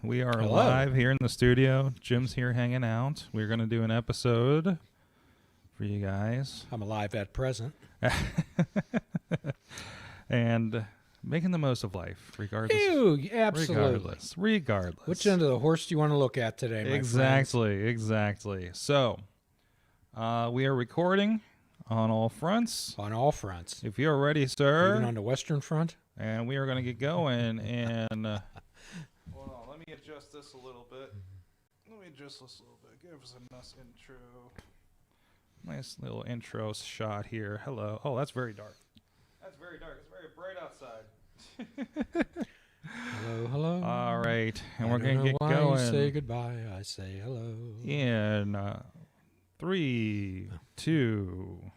We are Hello. live here in the studio. Jim's here hanging out. We're going to do an episode for you guys. I'm alive at present. And making the most of life, regardless. Ew, absolutely. Regardless. Which end of the horse do you want to look at today, my Exactly. So, we are recording on all fronts. On all fronts. If you're ready, sir. Even on the Western Front? And we are going to get going. And hold on, let me adjust this a little bit. Give us a nice intro. Nice little intro shot here. Hello. Oh, that's very dark. It's very bright outside. Hello. All right. And we're going going to get why going. You say goodbye. I say hello. In 3, 2.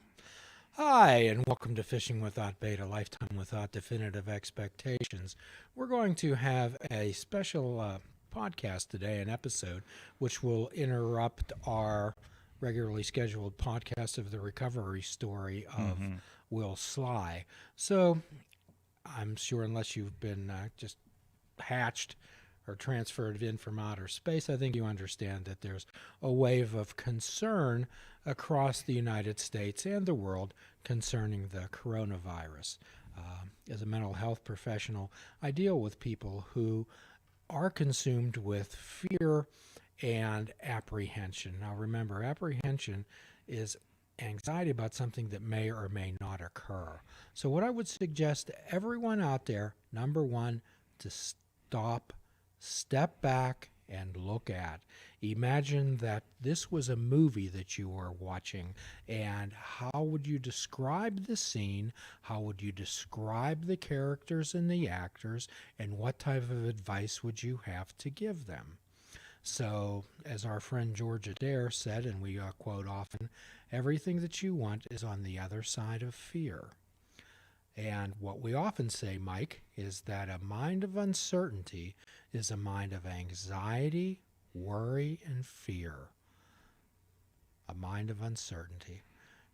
Hi, and welcome to Fishing Without Bait, a lifetime without definitive expectations. We're going to have a special podcast today, an episode, which will interrupt our regularly scheduled podcast of the recovery story of Will Sly. So I'm sure unless you've been just hatched or transferred in from outer space, I think you understand that there's a wave of concern across the United States and the world concerning the coronavirus. As a mental health professional, I deal with people who are consumed with fear and apprehension. Now remember, apprehension is anxiety about something that may or may not occur. So what I would suggest to everyone out there, number one, to step back and look at. Imagine that this was a movie that you were watching, and how would you describe the scene? How would you describe the characters and the actors, and what type of advice would you have to give them? So, as our friend George Adair said, and we quote often, everything that you want is on the other side of fear. And what we often say, Mike, is that a mind of uncertainty is a mind of anxiety, worry, and fear. A mind of uncertainty.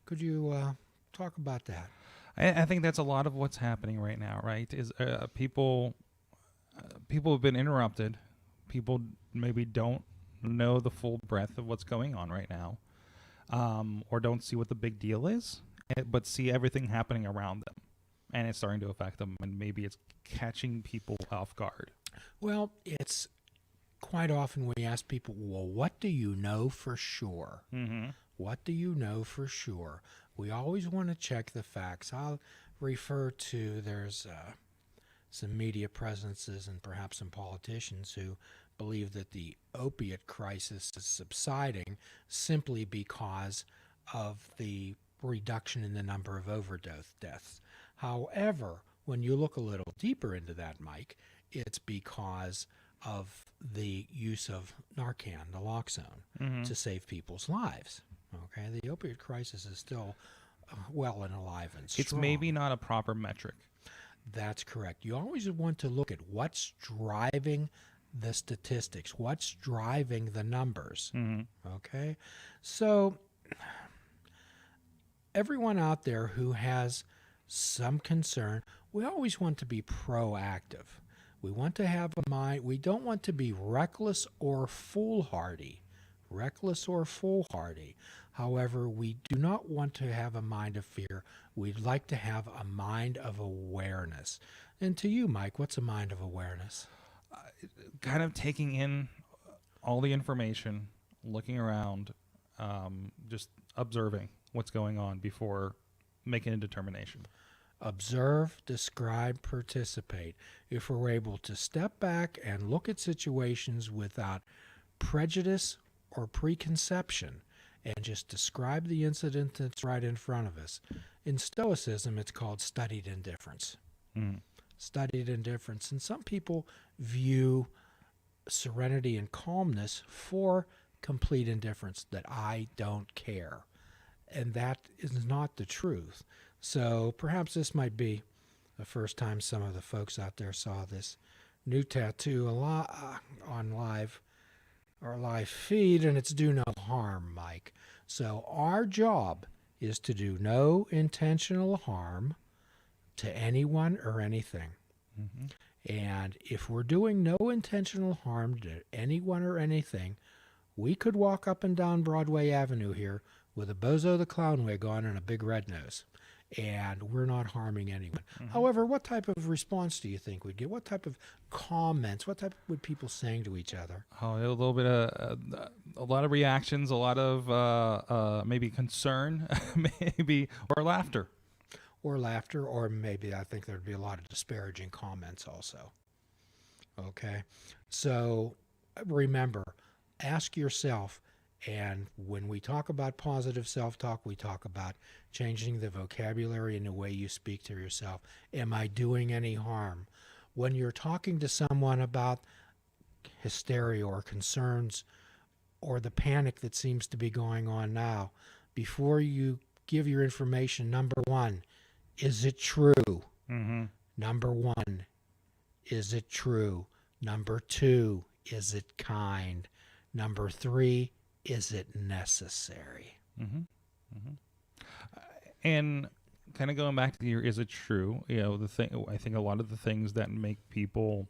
Could you talk about that? I think that's a lot of what's happening right now, right? Is people have been interrupted. People maybe don't know the full breadth of what's going on right now, or don't see what the big deal is, but see everything happening around them. And it's starting to affect them, and maybe it's catching people off guard. Well, it's quite often we ask people, well, what do you know for sure? Mm-hmm. What do you know for sure? We always want to check the facts. I'll refer to, there's some media presences and perhaps some politicians who believe that the opiate crisis is subsiding simply because of the reduction in the number of overdose deaths. However, when you look a little deeper into that, Mike, it's because of the use of Narcan, naloxone, to save people's lives. Okay, the opioid crisis is still well and alive and strong. It's maybe not a proper metric. That's correct. You always want to look at what's driving the statistics, what's driving the numbers. Okay, so everyone out there who has some concern, we always want to be proactive. We want to have a mind. We don't want to be reckless or foolhardy. However, we do not want to have a mind of fear. We'd like to have a mind of awareness. And to you, Mike, what's a mind of awareness? Kind of taking in all the information, looking around, just observing what's going on before making a determination. Observe, describe, participate. If we're able to step back and look at situations without prejudice or preconception and just describe the incident that's right in front of us. In Stoicism, it's called studied indifference. Studied indifference. And some people view serenity and calmness for complete indifference, that I don't care. And that is not the truth. So perhaps this might be the first time some of the folks out there saw this new tattoo on our live feed, and it's do no harm, Mike. So our job is to do no intentional harm to anyone or anything. And if we're doing no intentional harm to anyone or anything, we could walk up and down Broadway Avenue here with a Bozo the Clown wig on and a big red nose, and we're not harming anyone. However, what type of response do you think we'd get? What type of comments? What type would people saying to each other? Oh, a little bit of a lot of reactions, a lot of maybe concern, maybe or laughter. Or laughter, or maybe I think there'd be a lot of disparaging comments also. Okay, so remember, ask yourself, and when we talk about positive self-talk, we talk about changing the vocabulary and the way you speak to yourself. Am I doing any harm? When you're talking to someone about hysteria or concerns or the panic that seems to be going on now, before you give your information, number one, is it true? Mm-hmm. Number one, is it true? Number two, is it kind? Number three, is it necessary? Mm-hmm. Mm-hmm. And kind of going back to your, is it true? You know, the thing. I think a lot of the things that make people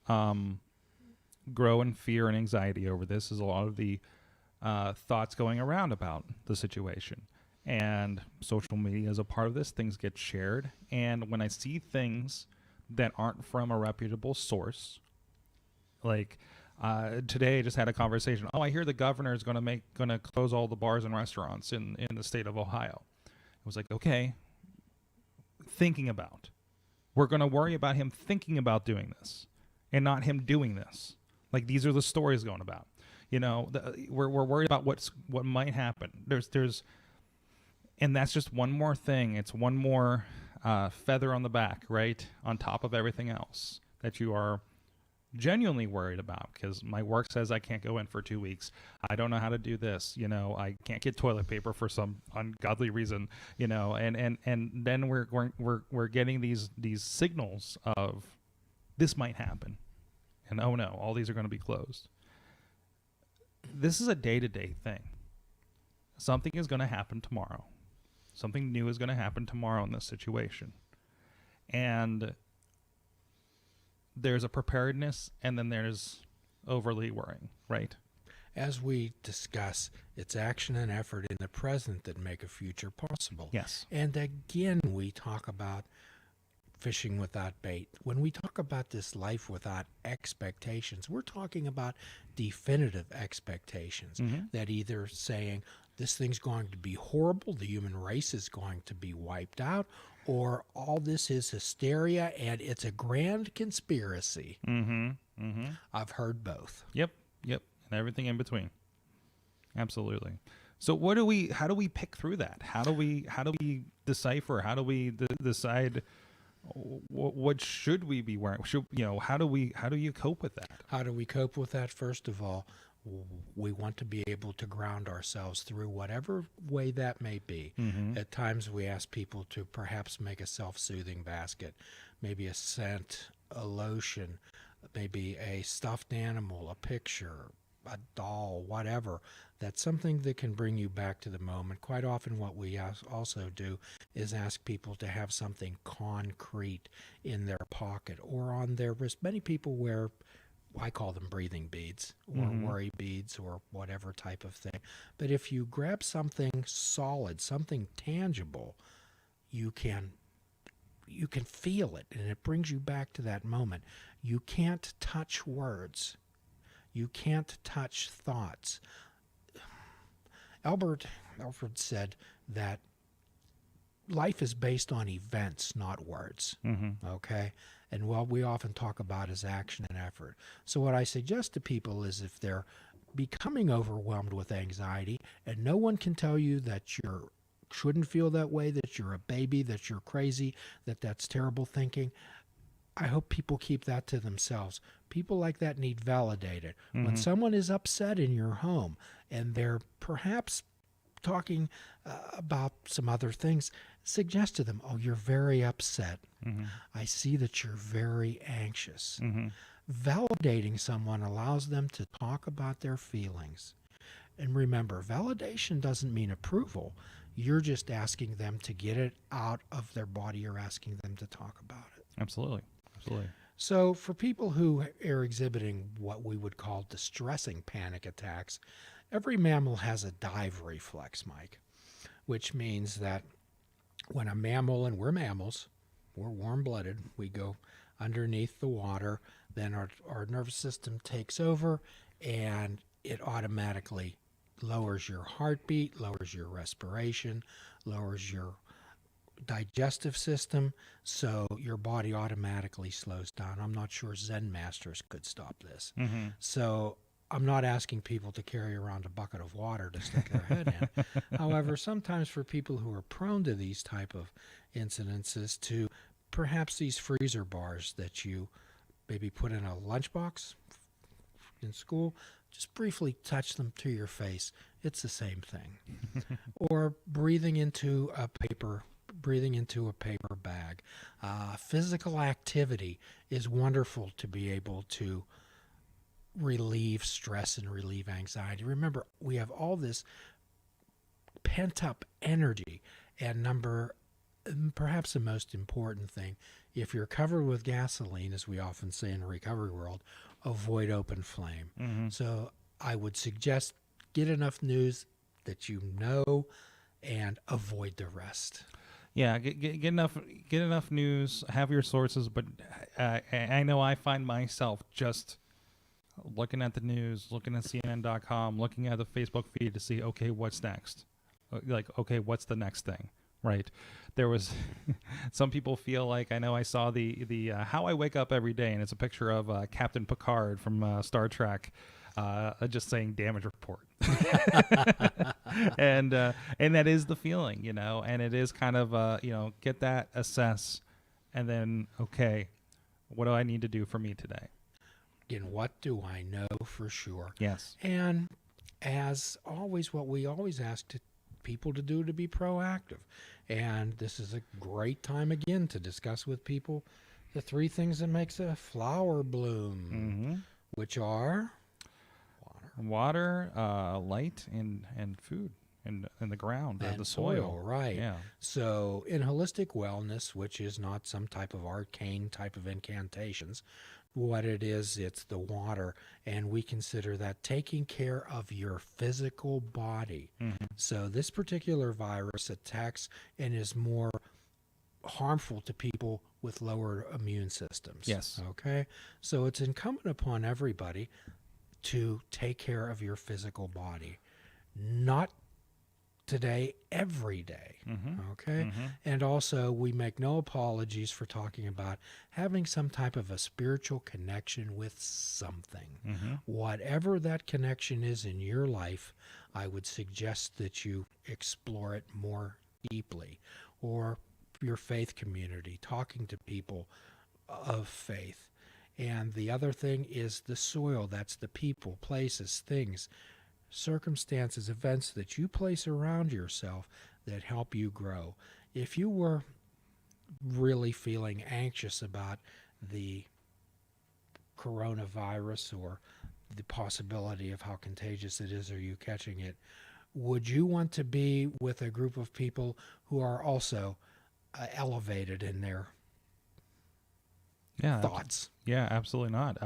grow in fear and anxiety over this is a lot of the thoughts going around about the situation. And social media is a part of this. Things get shared. And when I see things that aren't from a reputable source, like today I just had a conversation. Oh, I hear the governor is going to close all the bars and restaurants in the state of Ohio. I was like, okay, thinking about. We're going to worry about him thinking about doing this and not him doing this. Like, these are the stories going about. You know, we're worried about what might happen. There's And that's just one more thing. It's one more feather on the back, right? On top of everything else that you are genuinely worried about, because my work says I can't go in for 2 weeks. I don't know how to do this. You know, I can't get toilet paper for some ungodly reason, you know, and then we're getting these signals of this might happen. And oh no, all these are going to be closed. This is a day-to-day thing. Something is going to happen tomorrow. Something new is going to happen tomorrow in this situation. And there's a preparedness, and then there's overly worrying, right? As we discuss, it's action and effort in the present that make a future possible. Yes. And again, we talk about fishing without bait. When we talk about this life without expectations, we're talking about definitive expectations that either saying this thing's going to be horrible, the human race is going to be wiped out, or all this is hysteria and it's a grand conspiracy. I've heard both. Yep. And everything in between. Absolutely. So how do we pick through that? How do we decipher? How do we decide what should we be wearing? How do you cope with that? How do we cope with that? First of all, we want to be able to ground ourselves through whatever way that may be. At times we ask people to perhaps make a self-soothing basket, maybe a scent, a lotion, maybe a stuffed animal, a picture, a doll, whatever. That's something that can bring you back to the moment. Quite often what we also do is ask people to have something concrete in their pocket or on their wrist. Many people wear, I call them breathing beads or worry beads or whatever type of thing. But if you grab something solid, something tangible, you can feel it, and it brings you back to that moment. You can't touch words. You can't touch thoughts. Alfred said that life is based on events, not words. Okay? And what we often talk about is action and effort. So what I suggest to people is, if they're becoming overwhelmed with anxiety and no one can tell you that you shouldn't feel that way, that you're a baby, that you're crazy, that that's terrible thinking, I hope people keep that to themselves. People like that need validated. When someone is upset in your home and they're perhaps talking about some other things, suggest to them, oh, you're very upset. I see that you're very anxious. Validating someone allows them to talk about their feelings. And remember, validation doesn't mean approval. You're just asking them to get it out of their body. You're asking them to talk about it. Absolutely. So, for people who are exhibiting what we would call distressing panic attacks, every mammal has a dive reflex, Mike, which means that when a mammal, and we're mammals, we're warm blooded, we go underneath the water, then our nervous system takes over and it automatically lowers your heartbeat, lowers your respiration, lowers your digestive system, so your body automatically slows down. I'm not sure Zen masters could stop this. Mm-hmm. So I'm not asking people to carry around a bucket of water to stick their head in. However, sometimes for people who are prone to these type of incidences, to perhaps these freezer bars that you maybe put in a lunchbox in school, just briefly touch them to your face. It's the same thing. Or breathing into a paper bag. Physical activity is wonderful to be able to relieve stress and relieve anxiety. Remember, we have all this pent up energy, and perhaps the most important thing, if you're covered with gasoline, as we often say in the recovery world, avoid open flame. Mm-hmm. So I would suggest get enough news that you know and avoid the rest. Yeah, get enough news. Have your sources, but I know I find myself just looking at the news, looking at CNN.com, looking at the Facebook feed to see, okay, what's next? Like, okay, what's the next thing? Right? There was some people feel like, I know I saw the How I Wake Up Every Day, and it's a picture of Captain Picard from Star Trek. Just saying damage report. and that is the feeling, and it is kind of, get that, assess, and then, okay, what do I need to do for me today? And what do I know for sure? Yes. And as always, what we always ask people to do to be proactive. And this is a great time again to discuss with people the 3 things that makes a flower bloom, Mm-hmm. which are water, light, and food, and the ground, and the soil. Right. Yeah. So in holistic wellness, which is not some type of arcane type of incantations, what it is, it's the water, and we consider that taking care of your physical body. Mm-hmm. So this particular virus attacks and is more harmful to people with lower immune systems. Yes. Okay. So it's incumbent upon everybody to take care of your physical body, not today, every day. Mm-hmm. Okay. Mm-hmm. And also, we make no apologies for talking about having some type of a spiritual connection with something. Mm-hmm. Whatever that connection is in your life, I would suggest that you explore it more deeply. Or your faith community, talking to people of faith. And the other thing is the soil. That's the people, places, things, circumstances, events that you place around yourself that help you grow. If you were really feeling anxious about the coronavirus or the possibility of how contagious it is or you catching it, would you want to be with a group of people who are also elevated in their thoughts? Yeah, absolutely not.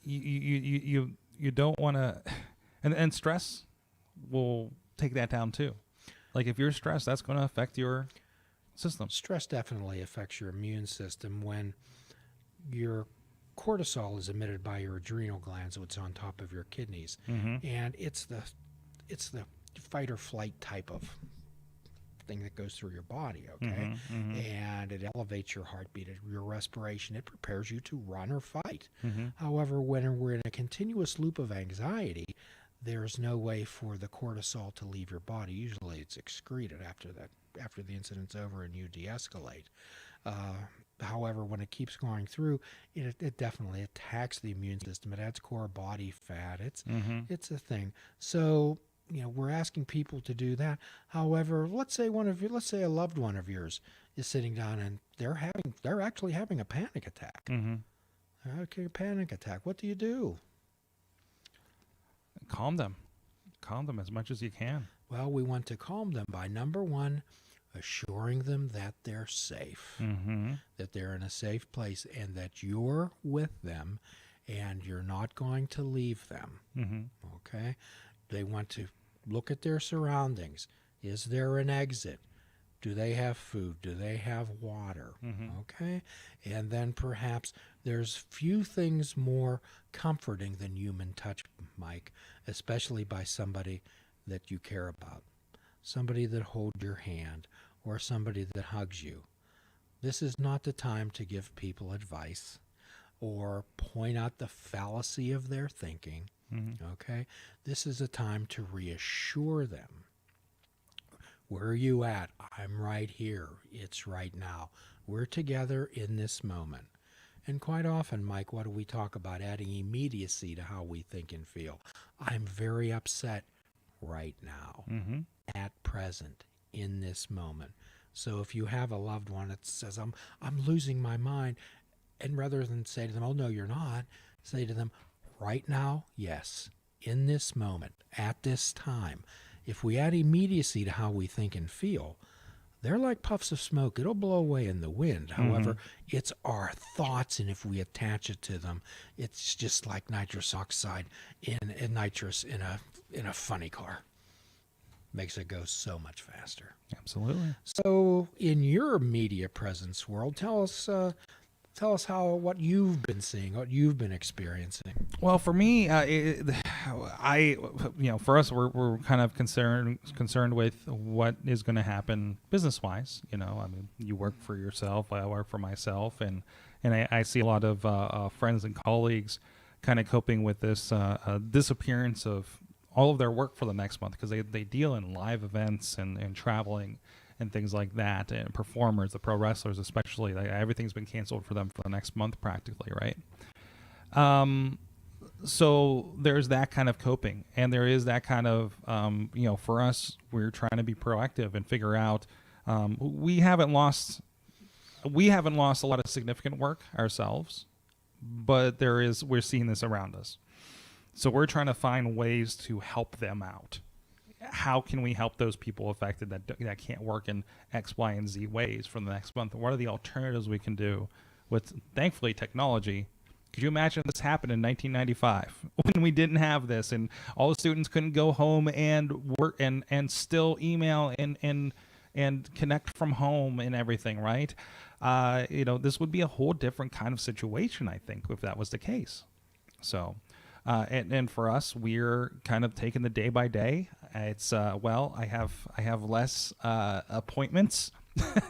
You don't want to, and stress will take that down too. Like if you're stressed, that's going to affect your system. Stress definitely affects your immune system. When your cortisol is emitted by your adrenal glands, which is on top of your kidneys, Mm-hmm. and it's the fight or flight type of thing that goes through your body, okay? Mm-hmm. Mm-hmm. And it elevates your heartbeat, your respiration. It prepares you to run or fight. Mm-hmm. However, when we're in a continuous loop of anxiety, there's no way for the cortisol to leave your body. Usually it's excreted after the incident's over and you de-escalate. However, when it keeps going through, it definitely attacks the immune system. It adds core body fat. It's a thing. So, we're asking people to do that. However, let's say a loved one of yours is sitting down and they're actually having a panic attack. Mm-hmm. Okay, panic attack. What do you do? Calm them as much as you can. Well, we want to calm them by, number one, assuring them that they're safe, Mm-hmm. that they're in a safe place, and that you're with them and you're not going to leave them. Mm-hmm. Okay? They want to look at their surroundings. Is there an exit? Do they have food? Do they have water? Mm-hmm. Okay? And then perhaps there's few things more comforting than human touch, Mike, especially by somebody that you care about, somebody that holds your hand, or somebody that hugs you. This is not the time to give people advice or point out the fallacy of their thinking. Mm-hmm. Okay? This is a time to reassure them. Where are you at? I'm right here. It's right now. We're together in this moment. And quite often, Mike, what do we talk about? Adding immediacy to how we think and feel. I'm very upset right now, Mm-hmm. at present, in this moment. So if you have a loved one that says, I'm losing my mind, and rather than say to them, oh, no, you're not, say to them, right now, yes, in this moment, at this time. If we add immediacy to how we think and feel, they're like puffs of smoke. It'll blow away in the wind. However, it's our thoughts, and if we attach it to them, it's just like nitrous oxide in nitrous in a funny car. Makes it go so much faster. Absolutely. So, in your media presence world, tell us what you've been seeing, what you've been experiencing. Well, for me, for us, we're kind of concerned with what is going to happen business wise. I mean, you work for yourself, I work for myself, and I see a lot of friends and colleagues kind of coping with this disappearance of all of their work for the next month, because they deal in live events and traveling and things like that, and performers, the pro wrestlers especially, everything's been canceled for them for the next month practically, right? So there's that kind of coping, and there is that kind of for us, we're trying to be proactive and figure out. We haven't lost a lot of significant work ourselves, but we're seeing this around us. So we're trying to find ways to help them out. How can we help those people affected that can't work in X, Y, and Z ways for the next month? What are the alternatives we can do with, thankfully, technology? Could you imagine this happened in 1995 when we didn't have this, and all the students couldn't go home and work and still email and connect from home and everything, right? This would be a whole different kind of situation, I think, if that was the case. So. And for us, we're kind of taking the day by day. It's I have less appointments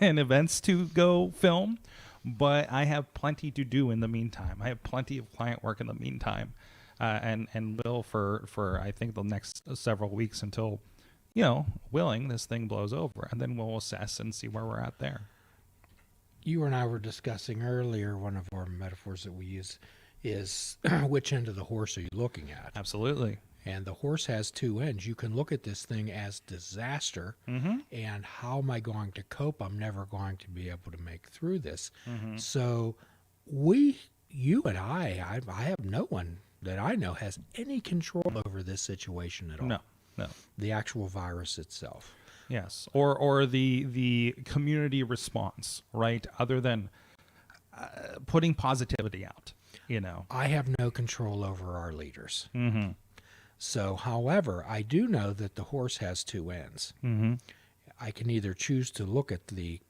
and events to go film, but I have plenty to do in the meantime. I have plenty of client work in the meantime, and will for I think the next several weeks until, willing, this thing blows over, and then we'll assess and see where we're at there. You and I were discussing earlier, one of our metaphors that we use is which end of the horse are you looking at? Absolutely. And the horse has two ends. You can look at this thing as disaster, and how am I going to cope? I'm never going to be able to make through this. So you and I have no one that I know has any control over this situation at all. No. The actual virus itself. Yes, or the community response, right? Other than putting positivity out. I have no control over our leaders. So, however, I do know that the horse has two ends. I can either choose to look at the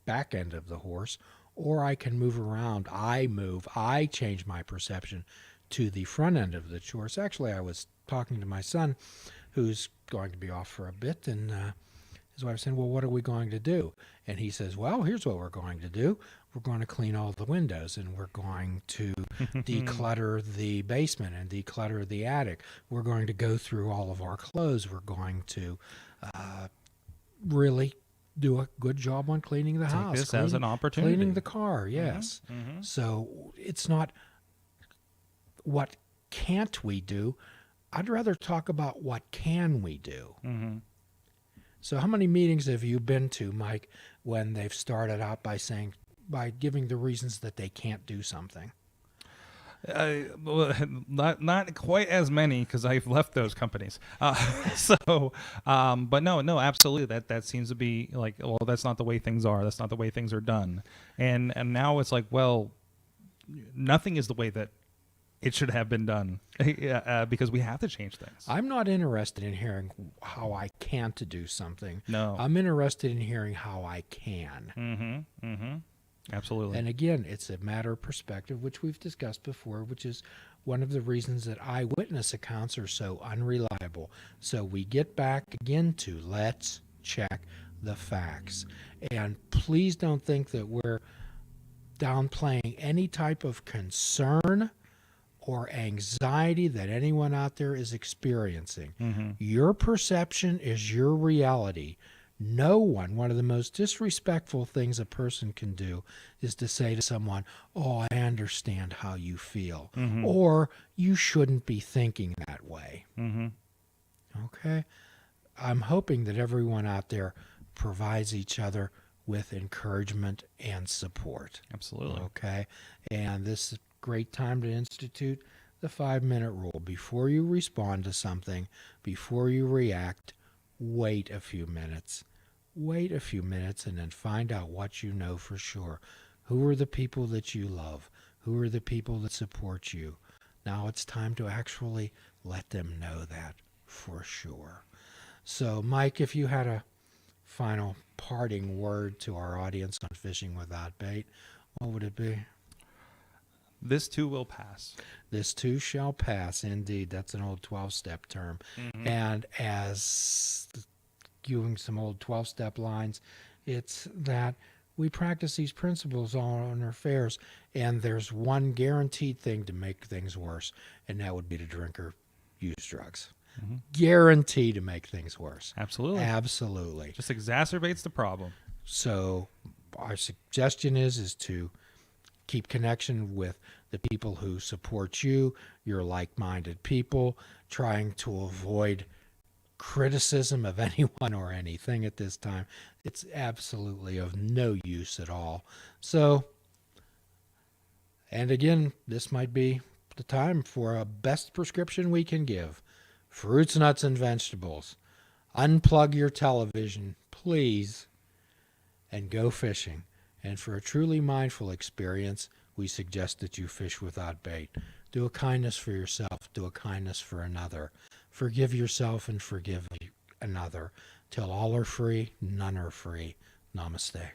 back end of the horse, or I can move around. I change my perception to the front end of the horse. Actually, I was talking to my son, who's going to be off for a bit, and his wife said, well, what are we going to do? And he says, well, here's what we're going to do. We're going to clean all the windows, and we're going to declutter the basement and declutter the attic. We're going to go through all of our clothes. We're going to really do a good job on cleaning the house. Take this as an opportunity. Cleaning the car, yes. So it's not what can't we do. I'd rather talk about what can we do. So how many meetings have you been to, Mike, when they've started out by giving the reasons that they can't do something? Well, not quite as many because I've left those companies. But no, absolutely. That seems to be like, well, that's not the way things are. That's not the way things are done. And now it's like, well, nothing is the way that it should have been done because we have to change things. I'm not interested in hearing how I can't do something. No. I'm interested in hearing how I can. Absolutely. And again, it's a matter of perspective, which we've discussed before, which is one of the reasons that eyewitness accounts are so unreliable. So we get back again to let's check the facts. And please don't think that we're downplaying any type of concern or anxiety that anyone out there is experiencing. Your perception is your reality. No one of the most disrespectful things a person can do is to say to someone, oh, I understand how you feel, or you shouldn't be thinking that way. Okay? I'm hoping that everyone out there provides each other with encouragement and support. Absolutely. Okay? And this is a great time to institute the 5-minute rule. Before you respond to something, before you react, wait a few minutes. Wait a few minutes and then find out what you know for sure. Who are the people that you love? Who are the people that support you? Now it's time to actually let them know that for sure. So, Mike, if you had a final parting word to our audience on Fishing Without Bait, what would it be? This too will pass. This too shall pass, indeed. That's an old 12-step term. And as using some old 12-step lines, it's that we practice these principles on our fairs, and there's one guaranteed thing to make things worse, and that would be to drink or use drugs. Guaranteed to make things worse. Absolutely. Absolutely. Just exacerbates the problem. So our suggestion is to keep connection with the people who support you, your like-minded people, trying to avoid criticism of anyone or anything at this time. It's absolutely of no use at all. So, and again, this might be the time for a best prescription we can give. Fruits, nuts, and vegetables. Unplug your television, please, and go fishing. And for a truly mindful experience, we suggest that you fish without bait. Do a kindness for yourself. Do a kindness for another. Forgive yourself and forgive another. Till all are free, none are free. Namaste.